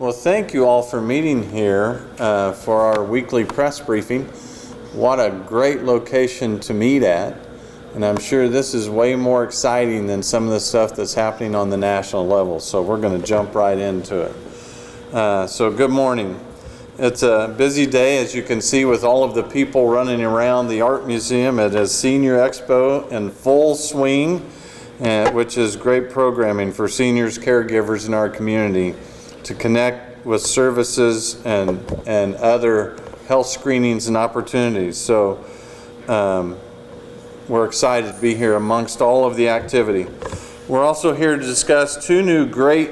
Well, thank you all for meeting here for our weekly press briefing. What a great location to meet at. And I'm sure this is way more exciting than some of the stuff that's happening on the national level. So we're going to jump right into it. So good morning. It's a busy day, as you can see, with all of the people running around the Art Museum. It is Senior Expo in full swing, which is great programming for seniors, caregivers in our community to connect with services and other health screenings and opportunities. So we're excited to be here amongst all of the activity. We're also here to discuss two new great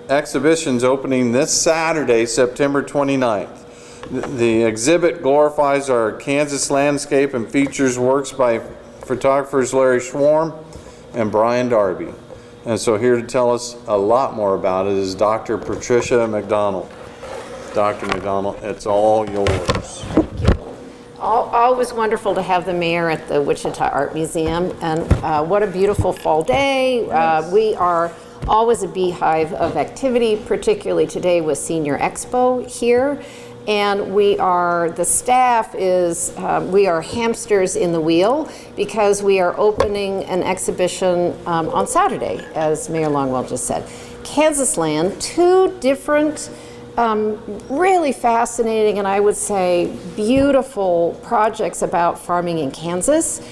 exhibitions opening this Saturday, September 29th. The exhibit glorifies our Kansas landscape and features works by photographers Larry Schwarm and Bryon Darby. And so here to tell us a lot more about it is Dr. Patricia McDonald. Dr. McDonald, it's all yours. Always wonderful to have the mayor at the Wichita Art Museum, and what a beautiful fall day. We are always a beehive of activity, particularly today with Senior Expo here. And the staff is, we are hamsters in the wheel because we are opening an exhibition on Saturday, as Mayor Longwell just said. Kansas Land, two different really fascinating and I would say beautiful projects about farming in Kansas.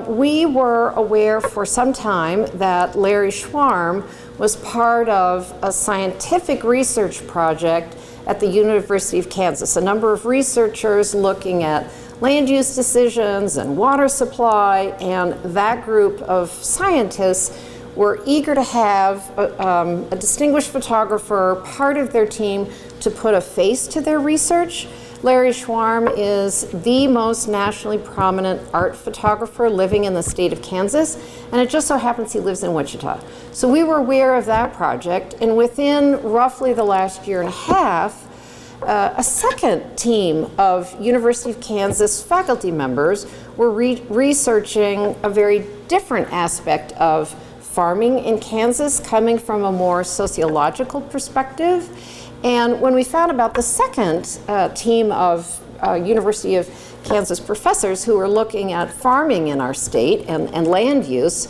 We were aware for some time that Larry Schwarm was part of a scientific research project at the University of Kansas. A number of researchers looking at land use decisions and water supply, and that group of scientists were eager to have a distinguished photographer part of their team to put a face to their research. Larry Schwarm is the most nationally prominent art photographer living in the state of Kansas, and it just so happens he lives in Wichita. So we were aware of that project, and within roughly the last year and a half, a second team of University of Kansas faculty members were researching a very different aspect of farming in Kansas, coming from a more sociological perspective. And when we found about the second team of University of Kansas professors who were looking at farming in our state and land use,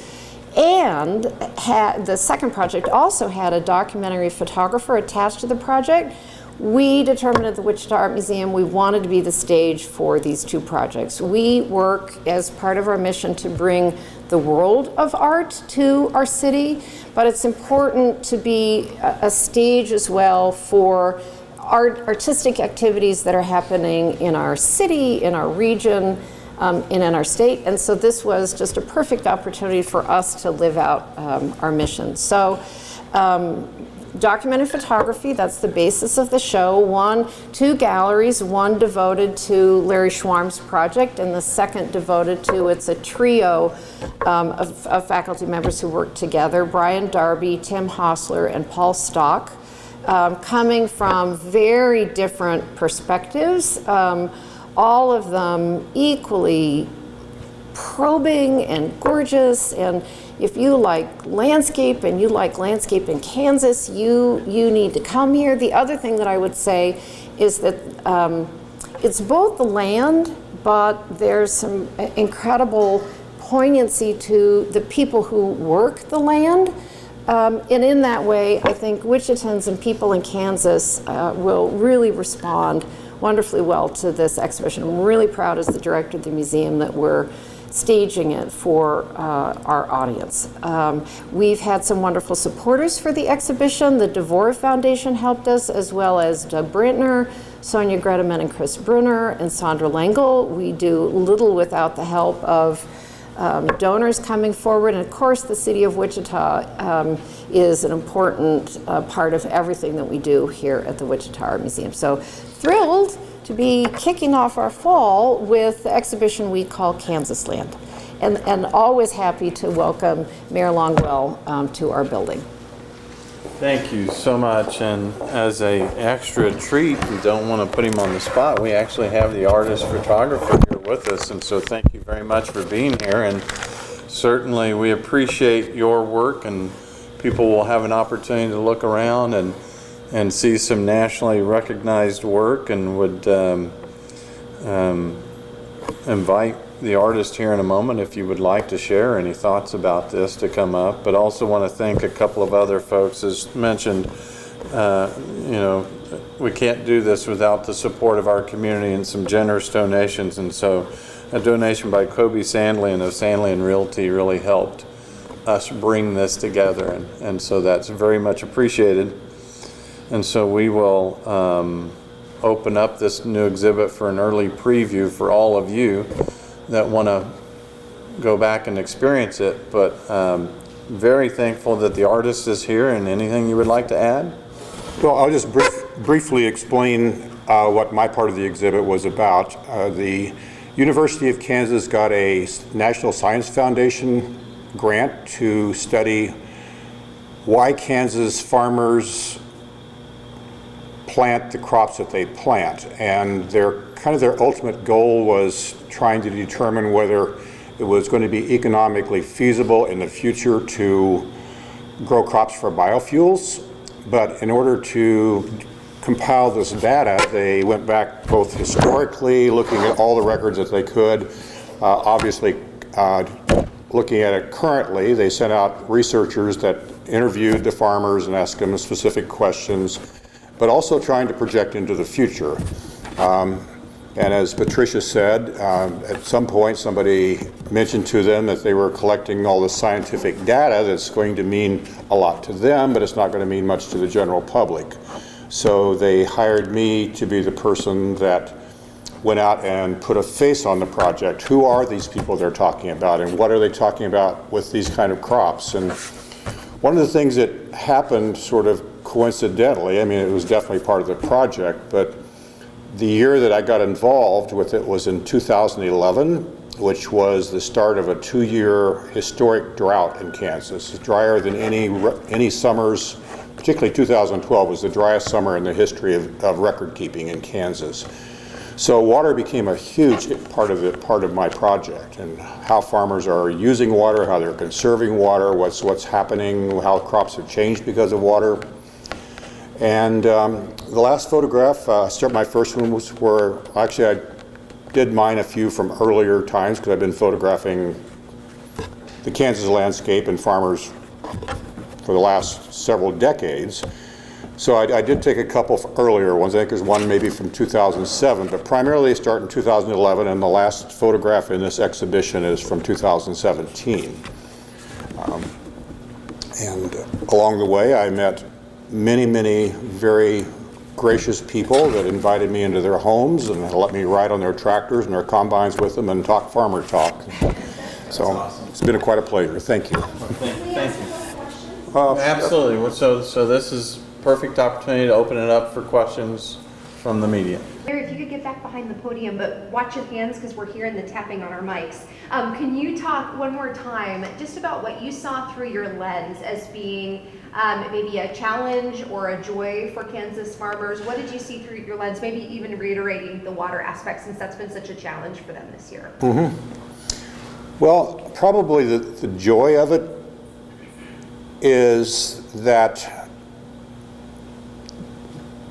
and the second project also had a documentary photographer attached to the project, we determined at the Wichita Art Museum we wanted to be the stage for these two projects. We work as part of our mission to bring the world of art to our city, but it's important to be a stage as well for artistic activities that are happening in our city, in our region, and in our state. And so this was just a perfect opportunity for us to live out our mission. So documented photography, that's the basis of the show. Two galleries, one devoted to Larry Schwarm's project and the second devoted to, it's a trio of faculty members who work together, Bryon Darby, Tim Hossler, and Paul Stock, coming from very different perspectives, all of them equally probing and gorgeous. And if you like landscape and you like landscape in Kansas, you need to come here. The other thing that I would say is that it's both the land, but there's some incredible poignancy to the people who work the land. And in that way, I think Wichitans and people in Kansas will really respond wonderfully well to this exhibition. I'm really proud as the director of the museum that we're staging it for our audience. We've had some wonderful supporters for the exhibition. The DeVore Foundation helped us, as well as Doug Brantner, Sonia Greteman and Chris Brunner, and Sandra Langle. We do little without the help of donors coming forward, and of course the city of Wichita is an important part of everything that we do here at the Wichita Art Museum. So thrilled to be kicking off our fall with the exhibition we call Kansas Land, and always happy to welcome Mayor Longwell to our building. Thank you so much, and as a extra treat, we don't want to put him on the spot, we actually have the artist photographer here with us, and so thank you very much for being here, and certainly we appreciate your work, and people will have an opportunity to look around and and see some nationally recognized work, and would invite the artist here in a moment, if you would like to share any thoughts about this, to come up. But also want to thank a couple of other folks. As mentioned, we can't do this without the support of our community and some generous donations. And so a donation by Kobe Sandlin of Sandlin Realty really helped us bring this together. And so that's very much appreciated. And so we will open up this new exhibit for an early preview for all of you that want to go back and experience it. But very thankful that the artist is here. And anything you would like to add? Well, I'll just briefly explain what my part of the exhibit was about. The University of Kansas got a National Science Foundation grant to study why Kansas farmers plant the crops that they plant, and their ultimate goal was trying to determine whether it was going to be economically feasible in the future to grow crops for biofuels. But in order to compile this data, they went back both historically, looking at all the records that they could, obviously looking at it currently. They sent out researchers that interviewed the farmers and asked them specific questions, but also trying to project into the future. And as Patricia said, at some point somebody mentioned to them that they were collecting all this scientific data that's going to mean a lot to them, but it's not going to mean much to the general public. So they hired me to be the person that went out and put a face on the project. Who are these people they're talking about, and what are they talking about with these kind of crops? And one of the things that happened sort of coincidentally, I mean, it was definitely part of the project, but the year that I got involved with it was in 2011, which was the start of a 2-year historic drought in Kansas. It's drier than any summers, particularly 2012 was the driest summer in the history of record keeping in Kansas. So water became a huge part of my project, and how farmers are using water, how they're conserving water, what's happening, how crops have changed because of water. And the last photograph, my first one was where, actually I did mine a few from earlier times because I've been photographing the Kansas landscape and farmers for the last several decades. So I did take a couple earlier ones. I think there's one maybe from 2007, but primarily they start in 2011, and the last photograph in this exhibition is from 2017. And along the way I met many very gracious people that invited me into their homes and let me ride on their tractors and their combines with them and talk farmer talk. So awesome. It's been quite a pleasure. Thank you. Thank you. Absolutely. So this is perfect opportunity to open it up for questions from the media. Larry, if you could get back behind the podium, but watch your hands because we're hearing the tapping on our mics. Can you talk one more time just about what you saw through your lens as being maybe a challenge or a joy for Kansas farmers? What did you see through your lens? Maybe even reiterating the water aspect, since that's been such a challenge for them this year. Mm-hmm. Well, probably the joy of it is that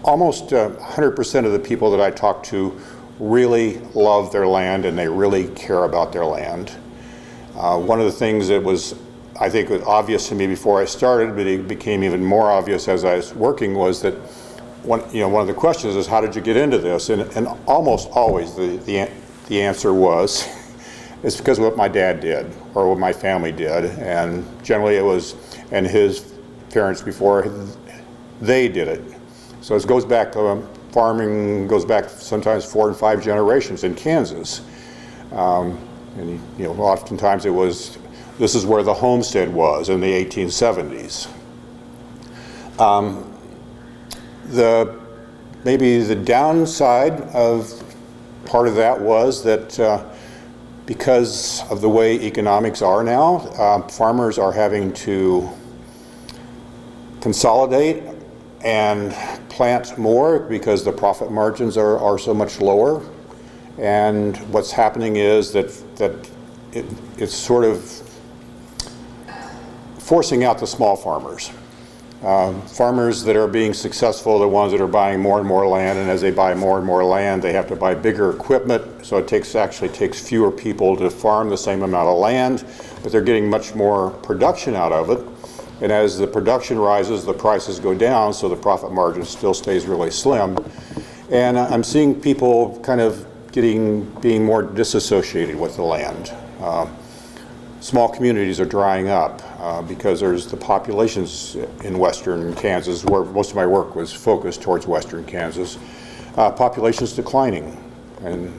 almost 100% of the people that I talk to really love their land and they really care about their land. One of the things that was, I think, was obvious to me before I started, but it became even more obvious as I was working, was that one of the questions is, how did you get into this? And almost always the answer was, it's because of what my dad did or what my family did, and generally it was, and his parents before they did it. So it goes back, farming goes back sometimes 4 and 5 generations in Kansas. And oftentimes it was, this is where the homestead was in the 1870s. Maybe the downside of part of that was that because of the way economics are now, farmers are having to consolidate and plant more because the profit margins are so much lower. And what's happening is that it's sort of forcing out the small farmers. Farmers that are being successful are the ones that are buying more and more land, and as they buy more and more land, they have to buy bigger equipment, so it actually takes fewer people to farm the same amount of land, but they're getting much more production out of it. And as the production rises, the prices go down, so the profit margin still stays really slim. And I'm seeing people kind of being more disassociated with the land. Small communities are drying up because there's the populations in western Kansas, where most of my work was focused towards western Kansas. Population's declining, and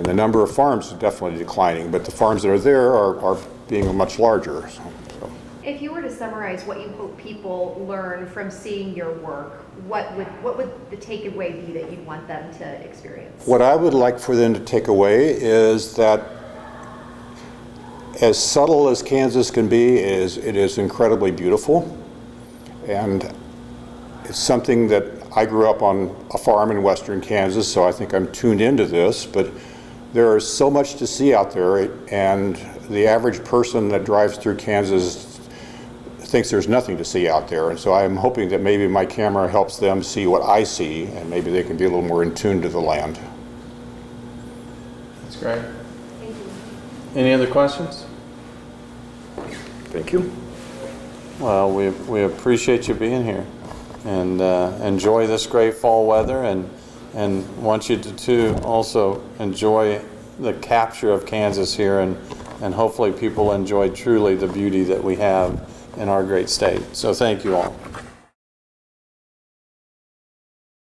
the number of farms is definitely declining, but the farms that are there are being much larger. So. If you were to summarize what you hope people learn from seeing your work, what would the takeaway be that you'd want them to experience? What I would like for them to take away is that as subtle as Kansas can be, it is incredibly beautiful, and it's something that I grew up on a farm in western Kansas, so I think I'm tuned into this, but there is so much to see out there, and the average person that drives through Kansas thinks there's nothing to see out there, and so I'm hoping that maybe my camera helps them see what I see, and maybe they can be a little more in tune to the land. That's great. Thank you. Any other questions? Thank you. Well, we appreciate you being here, and enjoy this great fall weather, and want you to also enjoy the capture of Kansas here, and hopefully people enjoy truly the beauty that we have in our great state. So thank you all.